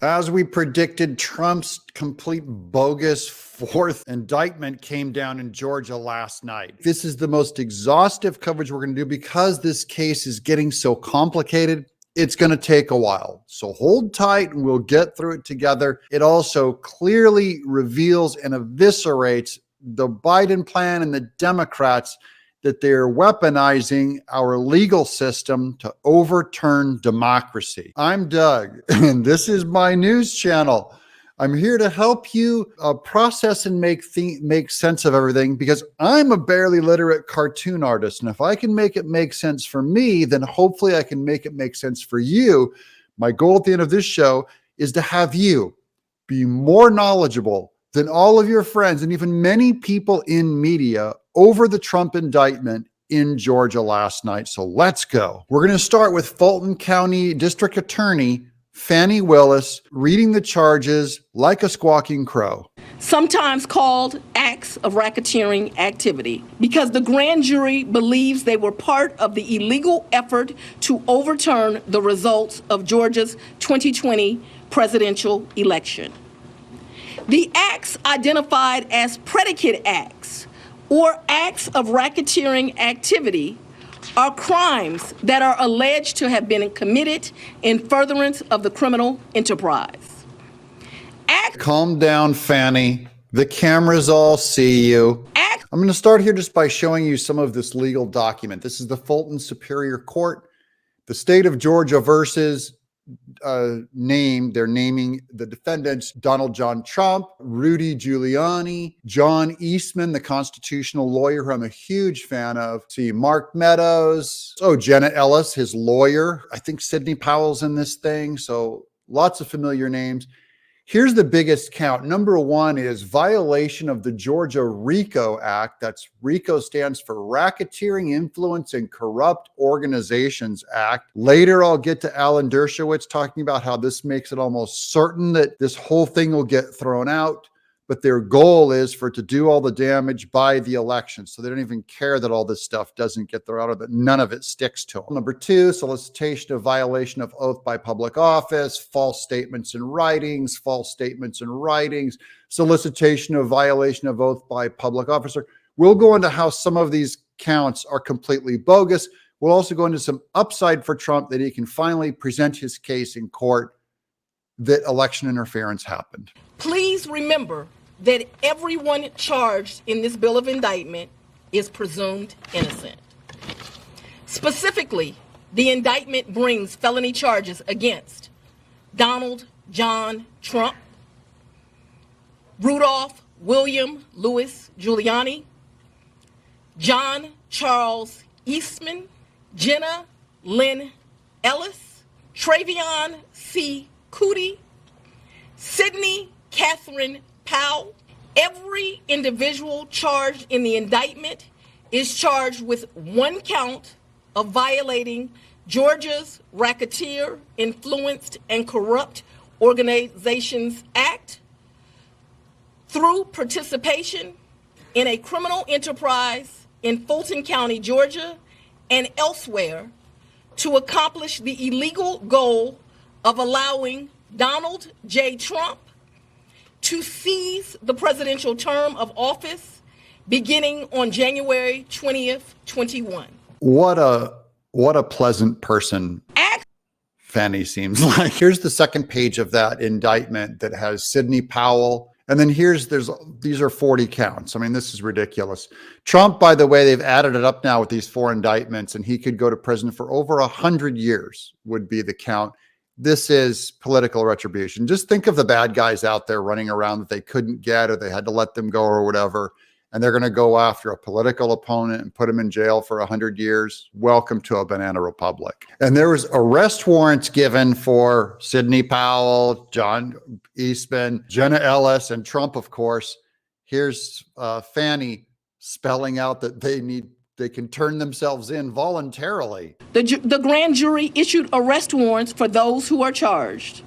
As we predicted, Trump's complete bogus fourth indictment came down in Georgia last night. This is the most exhaustive coverage we're going to do because this case is getting so complicated. It's going to take a while. So hold tight and we'll get through it together. It also clearly reveals and eviscerates the Biden plan and the Democrats that they're weaponizing our legal system to overturn democracy. I'm Doug, and this is my news channel. I'm here to help you process and make sense of everything because I'm a barely literate cartoon artist. And if I can make it make sense for me, then hopefully I can make it make sense for you. My goal at the end of this show is to have you be more knowledgeable than all of your friends and even many people in media over the Trump indictment in Georgia last night. So let's go. We're going to start with Fulton County District Attorney Fani Willis reading the charges like a squawking crow. Sometimes called acts of racketeering activity, because the grand jury believes they were part of the illegal effort to overturn the results of Georgia's 2020 presidential election. The acts identified as predicate acts or acts of racketeering activity are crimes that are alleged to have been committed in furtherance of the criminal enterprise. Calm down, Fani. The cameras all see you. I'm going to start here just by showing you some of this legal document. This is the Fulton Superior Court. The state of Georgia versus they're naming the defendants Donald John Trump, Rudy Giuliani, John Eastman, the constitutional lawyer who I'm a huge fan of. See, Mark Meadows. Oh, Jenna Ellis, his lawyer. I think Sidney Powell's in this thing. So lots of familiar names. Here's the biggest count. Number one is violation of the Georgia RICO Act. That's RICO stands for Racketeering, Influence, and Corrupt Organizations Act. Later, I'll get to Alan Dershowitz talking about how this makes it almost certain that this whole thing will get thrown out. But their goal is for it to do all the damage by the election. So they don't even care that all this stuff doesn't get thrown out or that none of it sticks to them. Number two, solicitation of violation of oath by public office, false statements in writings, solicitation of violation of oath by public officer. We'll go into how some of these counts are completely bogus. We'll also go into some upside for Trump that he can finally present his case in court that election interference happened. Please remember that everyone charged in this bill of indictment is presumed innocent. Specifically, the indictment brings felony charges against Donald John Trump, Rudolph William Louis Giuliani, John Charles Eastman, Jenna Lynn Ellis, Travion C. Cootie, Sidney Catherine Powell. Every individual charged in the indictment is charged with one count of violating Georgia's Racketeer, Influenced, and Corrupt Organizations Act through participation in a criminal enterprise in Fulton County, Georgia, and elsewhere to accomplish the illegal goal of allowing Donald J. Trump to seize the presidential term of office beginning on January 20th, 21. What a pleasant person Fani seems like. Here's the second page of that indictment that has Sidney Powell. And then these are 40 counts. I mean, this is ridiculous. Trump, by the way, they've added it up now with these 4 indictments, and he could go to prison for over 100 years would be the count. This is political retribution. Just think of the bad guys out there running around that they couldn't get or they had to let them go or whatever. And they're going to go after a political opponent and put him in jail for 100 years. Welcome to a banana republic. And there was arrest warrants given for Sidney Powell, John Eastman, Jenna Ellis, and Trump, of course. Here's Fani spelling out that they can turn themselves in voluntarily. The grand jury issued arrest warrants for those who are charged.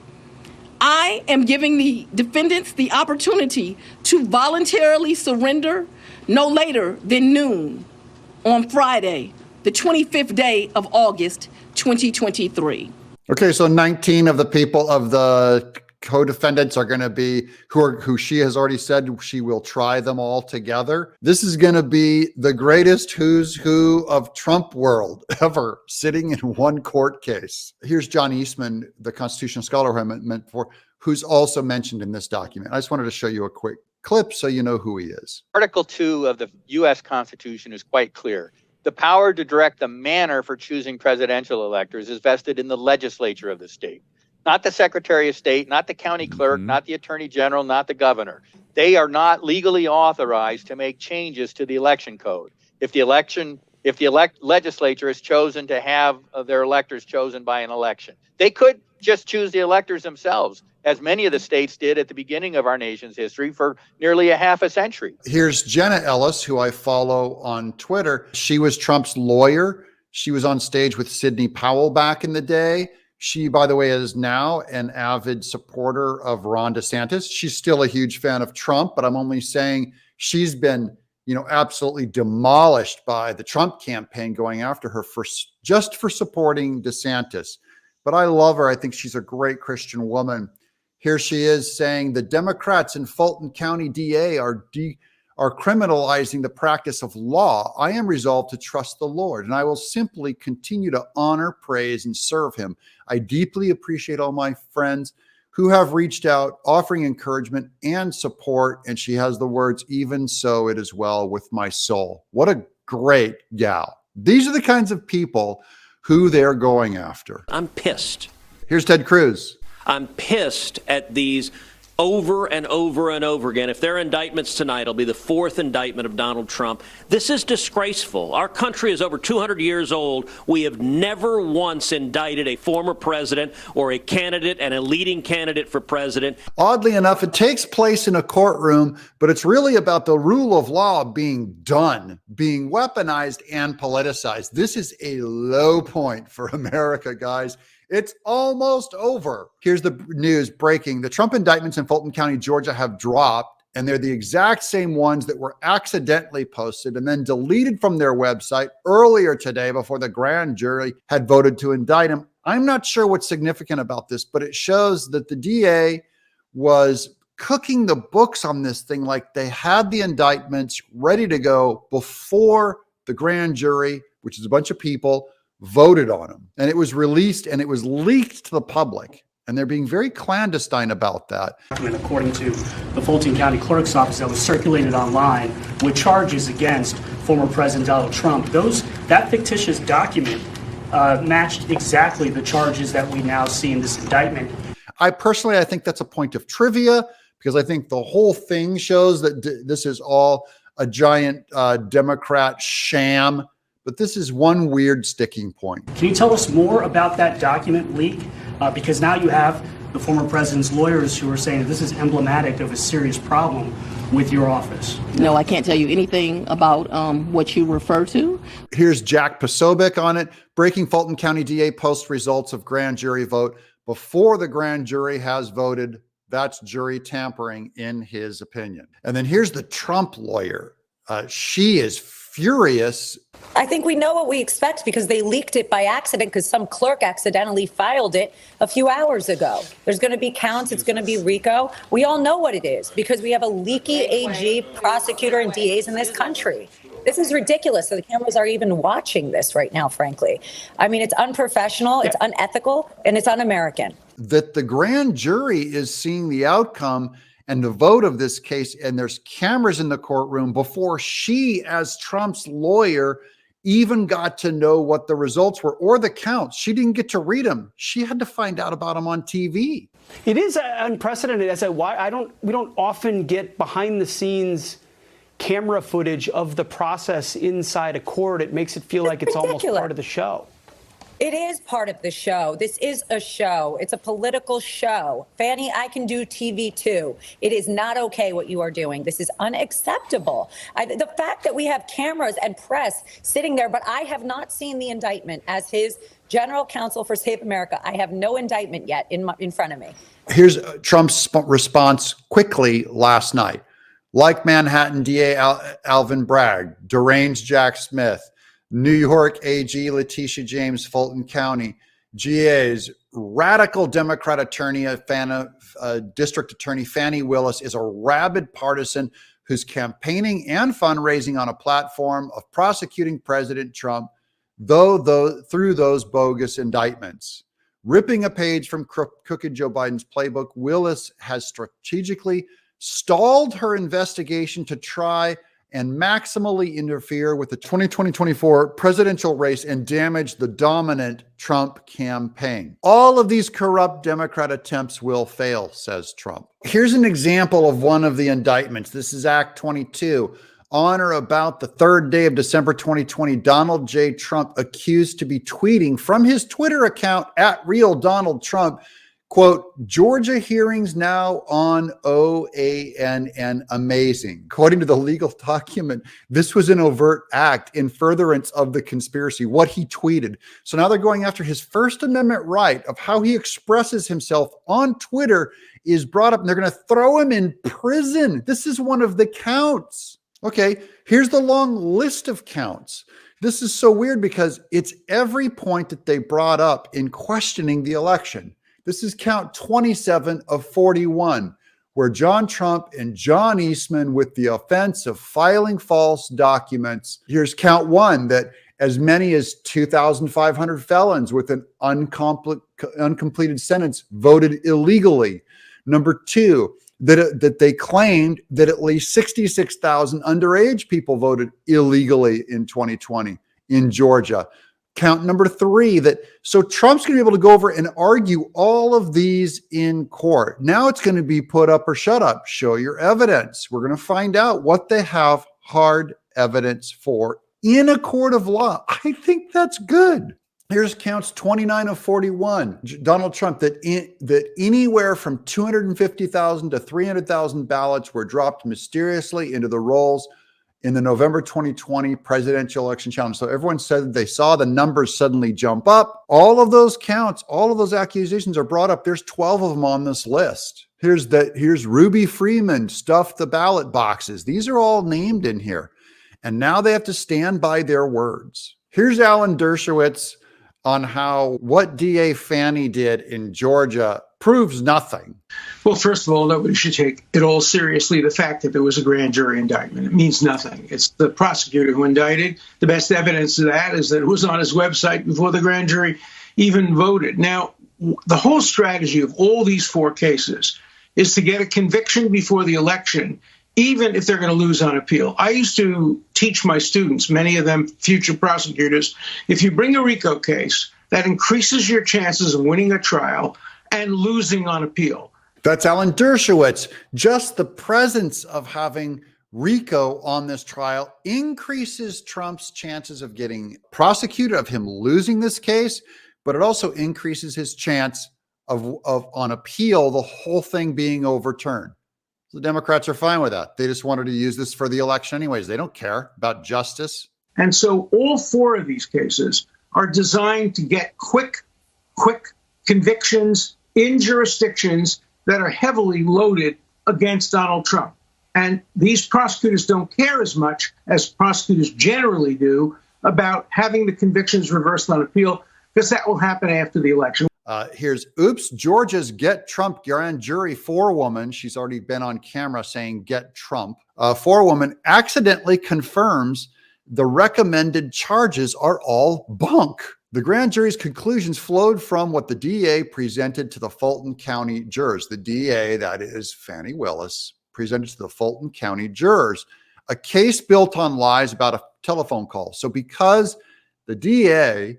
I am giving the defendants the opportunity to voluntarily surrender no later than noon on Friday, the 25th day of August, 2023. Okay, so 19 of the people of the co-defendants are going to be who she has already said she will try them all together. This is going to be the greatest who's who of Trump world ever, sitting in one court case. Here's John Eastman, the constitutional scholar who I meant for, who's also mentioned in this document. I just wanted to show you a quick clip so you know who he is. Article 2 of the U.S. Constitution is quite clear. The power to direct the manner for choosing presidential electors is vested in the legislature of the state, not the Secretary of State, not the county clerk, not the Attorney General, not the governor. They are not legally authorized to make changes to the election code. If the legislature is chosen to have their electors chosen by an election, they could just choose the electors themselves, as many of the states did at the beginning of our nation's history for nearly a half a century. Here's Jenna Ellis, who I follow on Twitter. She was Trump's lawyer. She was on stage with Sidney Powell back in the day. She, by the way, is now an avid supporter of Ron DeSantis. She's still a huge fan of Trump, but I'm only saying she's been, absolutely demolished by the Trump campaign going after her just for supporting DeSantis. But I love her. I think she's a great Christian woman. Here she is saying the Democrats in Fulton County DA are criminalizing the practice of law. I am resolved to trust the Lord, and I will simply continue to honor, praise, and serve him. I deeply appreciate all my friends who have reached out, offering encouragement and support. And she has the words, even so it is well with my soul. What a great gal. These are the kinds of people who they're going after. I'm pissed. Here's Ted Cruz. I'm pissed at these over and over and over again. If there are indictments tonight, it'll be the fourth indictment of Donald Trump. This is disgraceful. Our country is over 200 years old. We have never once indicted a former president or a candidate and a leading candidate for president. Oddly enough, it takes place in a courtroom, but it's really about the rule of law being done, being weaponized and politicized. This is a low point for America, guys. It's almost over. Here's the news breaking. The Trump indictments in Fulton County, Georgia have dropped, and they're the exact same ones that were accidentally posted and then deleted from their website earlier today before the grand jury had voted to indict him. I'm not sure what's significant about this, but it shows that the DA was cooking the books on this thing like they had the indictments ready to go before the grand jury, which is a bunch of people, voted on them. And it was released and it was leaked to the public. And they're being very clandestine about that. According to the Fulton County Clerk's Office that was circulated online with charges against former President Donald Trump, that fictitious document matched exactly the charges that we now see in this indictment. I think that's a point of trivia, because I think the whole thing shows that this is all a giant Democrat sham. But this is one weird sticking point. Can you tell us more about that document leak? Because now you have the former president's lawyers who are saying that this is emblematic of a serious problem with your office. No, I can't tell you anything about what you refer to. Here's Jack Posobiec on it. Breaking: Fulton County DA posts results of grand jury vote before the grand jury has voted. That's jury tampering in his opinion. And then here's the Trump lawyer. She is furious. I think we know what we expect because they leaked it by accident because some clerk accidentally filed it a few hours ago. There's going to be counts. It's going to be RICO. We all know what it is because we have a leaky AG, prosecutor, and DAs in this country. This is ridiculous. So the cameras are even watching this right now, frankly. I mean, it's unprofessional, it's unethical, and it's un-American. That the grand jury is seeing the outcome and the vote of this case, and there's cameras in the courtroom before she, as Trump's lawyer, even got to know what the results were or the counts. She didn't get to read them. She had to find out about them on TV. It is unprecedented. As why we don't often get behind the scenes camera footage of the process inside a court. It makes it feel like it's almost part of the show. It is part of the show. This is a show. It's a political show. Fani, I can do TV too. It is not okay what you are doing. This is unacceptable. The fact that we have cameras and press sitting there, but I have not seen the indictment as his general counsel for Save America. I have no indictment yet in front of me. Here's Trump's response quickly last night. Like Manhattan DA Alvin Bragg, deranged Jack Smith, New York AG Letitia James, Fulton County, GAs radical Democrat attorney, district attorney FaniWillis, is a rabid partisan who's campaigning and fundraising on a platform of prosecuting President Trump, through those bogus indictments. Ripping a page from crooked Joe Biden's playbook, Willis has strategically stalled her investigation to try and maximally interfere with the 2024 presidential race and damage the dominant Trump campaign. All of these corrupt Democrat attempts will fail, says Trump. Here's an example of one of the indictments. This is Act 22. On or about the third day of December 2020, Donald J. Trump, accused to be tweeting from his Twitter account @RealDonaldTrump, quote, "Georgia hearings now on OANN, amazing." According to the legal document, this was an overt act in furtherance of the conspiracy, what he tweeted. So now they're going after his First Amendment right of how he expresses himself on Twitter is brought up, and they're going to throw him in prison. This is one of the counts. Okay, here's the long list of counts. This is so weird because it's every point that they brought up in questioning the election. This is count 27 of 41, where John Trump and John Eastman with the offense of filing false documents. Here's count 1, that as many as 2,500 felons with an uncompleted sentence voted illegally. Number 2, that they claimed that at least 66,000 underage people voted illegally in 2020 in Georgia. Count number 3, so Trump's going to be able to go over and argue all of these in court. Now it's going to be put up or shut up. Show your evidence. We're going to find out what they have hard evidence for in a court of law. I think that's good. Here's counts 29 of 41. Donald Trump, that anywhere from 250,000 to 300,000 ballots were dropped mysteriously into the rolls in the November 2020 presidential election challenge. So everyone said that they saw the numbers suddenly jump up. All of those counts, all of those accusations are brought up. There's 12 of them on this list. Here's Ruby Freeman stuffed the ballot boxes. These are all named in here. And now they have to stand by their words. Here's Alan Dershowitz on how what DA Fani did in Georgia proves nothing. Well, first of all, nobody should take it all seriously. The fact that there was a grand jury indictment, it means nothing. It's the prosecutor who indicted. The best evidence of that is that it was on his website before the grand jury even voted. Now, the whole strategy of all these 4 cases is to get a conviction before the election, even if they're going to lose on appeal. I used to teach my students, many of them future prosecutors, if you bring a RICO case, that increases your chances of winning a trial and losing on appeal. That's Alan Dershowitz. Just the presence of having RICO on this trial increases Trump's chances of getting prosecuted, of him losing this case, but it also increases his chance of on appeal, the whole thing being overturned. The Democrats are fine with that. They just wanted to use this for the election anyways. They don't care about justice. And so all 4 of these cases are designed to get quick convictions in jurisdictions that are heavily loaded against Donald Trump. And these prosecutors don't care as much as prosecutors generally do about having the convictions reversed on appeal, because that will happen after the election. Here's oops, Georgia's Get Trump grand jury forewoman. She's already been on camera saying get Trump. Forewoman accidentally confirms the recommended charges are all bunk. The grand jury's conclusions flowed from what the DA presented to the Fulton County jurors. The DA, that is FaniWillis, presented to the Fulton County jurors a case built on lies about a telephone call. So because the DA,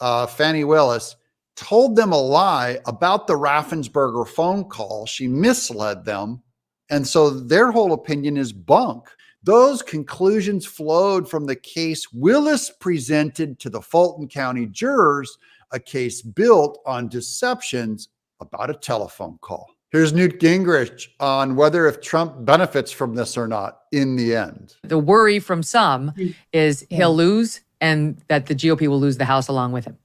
FaniWillis, told them a lie about the Raffensperger phone call, she misled them. And so their whole opinion is bunk. Those conclusions flowed from the case Willis presented to the Fulton County jurors, a case built on deceptions about a telephone call. Here's Newt Gingrich on whether if Trump benefits from this or not in the end. The worry from some is he'll lose and that the GOP will lose the House along with him.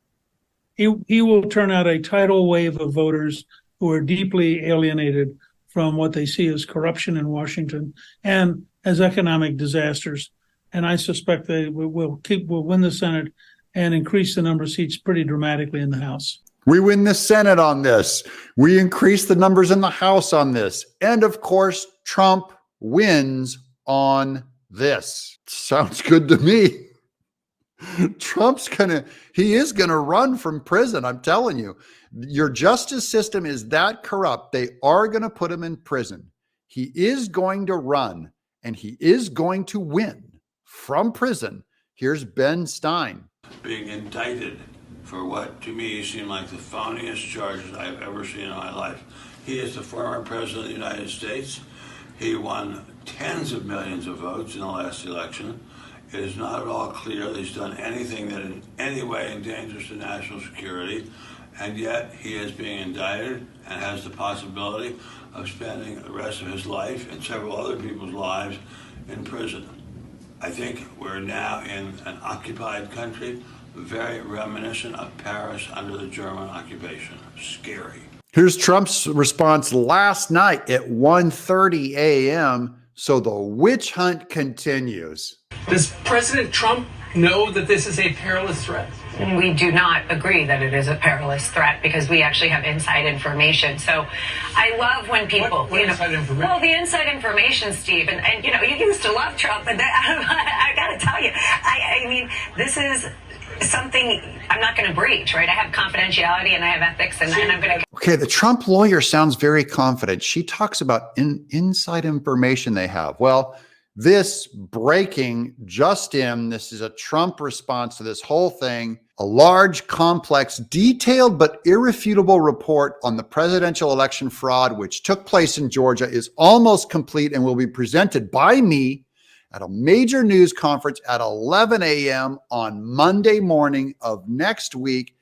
He will turn out a tidal wave of voters who are deeply alienated from what they see as corruption in Washington and as economic disasters. And I suspect they will win the Senate and increase the number of seats pretty dramatically in the House. We win the Senate on this. We increase the numbers in the House on this. And of course, Trump wins on this. Sounds good to me. He is gonna run from prison. I'm telling you, your justice system is that corrupt. They are gonna put him in prison. He is going to run and he is going to win from prison. Here's Ben Stein. Being indicted for what to me seem like the phoniest charges I've ever seen in my life. He is the former president of the United States. He won tens of millions of votes in the last election. It is not at all clear that he's done anything that in any way endangers the national security, and yet he is being indicted and has the possibility of spending the rest of his life and several other people's lives in prison. I think we're now in an occupied country, very reminiscent of Paris under the German occupation. Scary. Here's Trump's response last night at 1:30 a.m. So the witch hunt continues. Does President Trump know that this is a perilous threat? We do not agree that it is a perilous threat because we actually have inside information. So I love when people, what inside information? Well, the inside information, Steve, and you know, you used to love Trump, but I got to tell you, I mean, this is something I'm not going to breach, right? I have confidentiality and I have ethics, and I'm going to. Okay, the Trump lawyer sounds very confident. She talks about inside information they have. Well, this breaking just in, this is a Trump response to this whole thing. A large, complex, detailed, but irrefutable report on the presidential election fraud, which took place in Georgia, is almost complete and will be presented by me at a major news conference at 11 a.m. on Monday morning of next week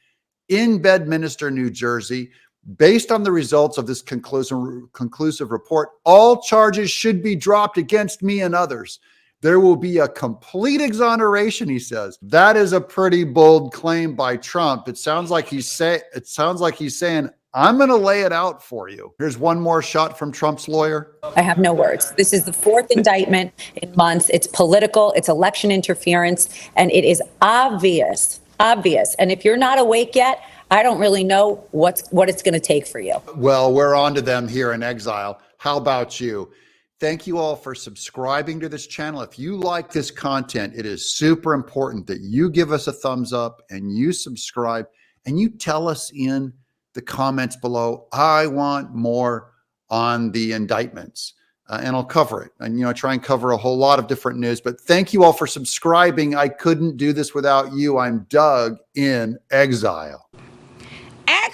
in Bedminster, New Jersey. Based on the results of this conclusive report, all charges should be dropped against me and others. There will be a complete exoneration, he says. That is a pretty bold claim by Trump. It sounds like he's saying, I'm going to lay it out for you. Here's one more shot from Trump's lawyer. I have no words. This is the fourth indictment in months. It's political, it's election interference, and it is obvious. And if you're not awake yet, I don't really know what it's going to take for you. Well, we're on to them here in Exile. How about you? Thank you all for subscribing to this channel. If you like this content, it is super important that you give us a thumbs up and you subscribe and you tell us in the comments below, I want more on the indictments. And I'll cover it. And, you know, I try and cover a whole lot of different news. But thank you all for subscribing. I couldn't do this without you. I'm Doug in Exile.